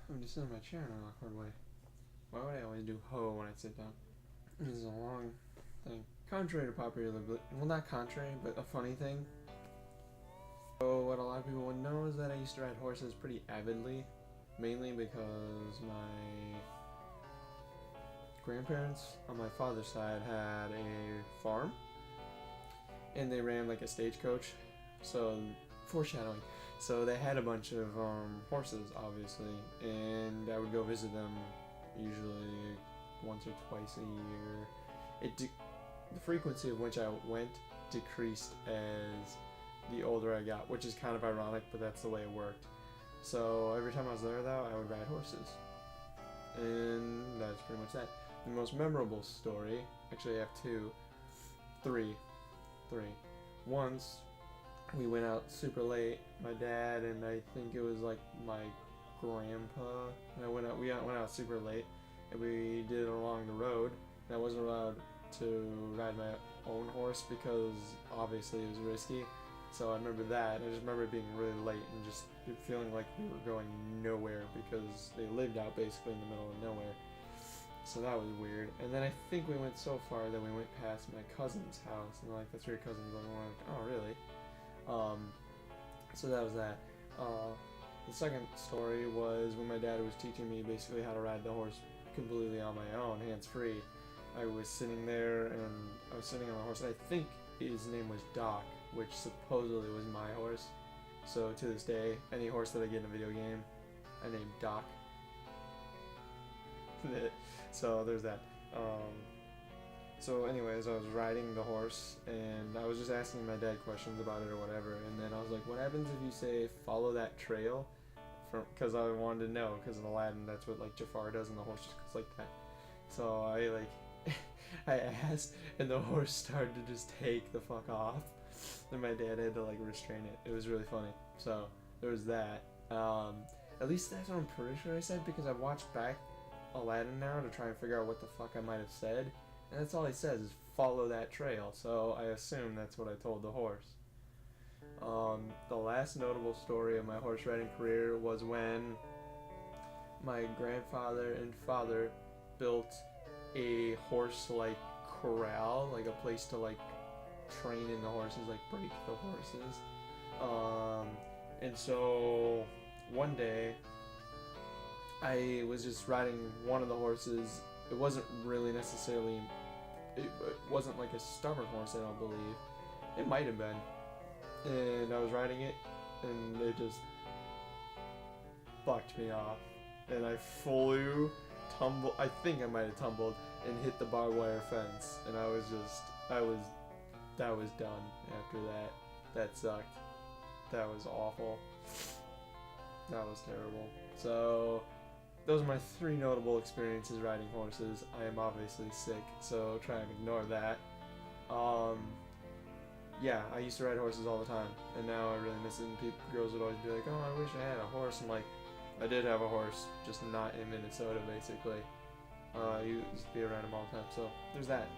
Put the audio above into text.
I'm just sitting in my chair in an awkward way. Why would I always do ho when I sit down? This is a long thing. Contrary to popular belief, well, not contrary, but a funny thing. So what a lot of people wouldn't know is that I used to ride horses pretty avidly, mainly because my grandparents on my father's side had a farm, and they ran like a stagecoach. So foreshadowing. So they had a bunch of horses, obviously, and I would go visit them usually once or twice a year. The frequency of which I went decreased as the older I got, which is kind of ironic, but that's the way it worked. So every time I was there, though, I would ride horses, and that's pretty much that. The most memorable story, actually, I have three. Once we went out super late. My dad and I think it was like my grandpa. And I went out. We went out super late, and we did it along the road. And I wasn't allowed to ride my own horse because obviously it was risky. So I remember that. I just remember it being really late and just feeling like we were going nowhere because they lived out basically in the middle of nowhere. So that was weird. And then I think we went so far that we went past my cousin's house, and like, that's where your cousin's living. We're like, oh really? So that was that. The second story was when my dad was teaching me basically how to ride the horse completely on my own, hands free. I was sitting there and I was sitting on the horse. And I think his name was Doc, which supposedly was my horse. So to this day, any horse that I get in a video game, I name Doc. So there's that. So anyways, I was riding the horse and I was just asking my dad questions about it or whatever, and then I was like, what happens if you say follow that trail? Because I wanted to know, because in Aladdin that's what like Jafar does and the horse just goes like that. So I like I asked, and the horse started to just take the fuck off, and my dad had to like restrain it. It was really funny. So there was that. At least that's what I'm pretty sure I said, because I watched back Aladdin now to try and figure out what the fuck I might have said, and that's all he says is follow that trail, so I assume that's what I told the horse. The last notable story of my horse riding career was when my grandfather and father built a horse like corral, like a place to like train in the horses, like break the horses. And so one day I was just riding one of the horses. It wasn't really necessarily, it wasn't like a stubborn horse, I don't believe. It might have been. And I was riding it, and it just bucked me off. And I flew, I think I might have tumbled, and hit the barbed wire fence. And that was done after that. That sucked. That was awful. That was terrible. So those are my three notable experiences riding horses. I am obviously sick, so try and ignore that. Yeah, I used to ride horses all the time, and now I really miss it. And girls would always be like, "Oh, I wish I had a horse." I'm like, I did have a horse, just not in Minnesota, basically. I used to be around him all the time. So there's that.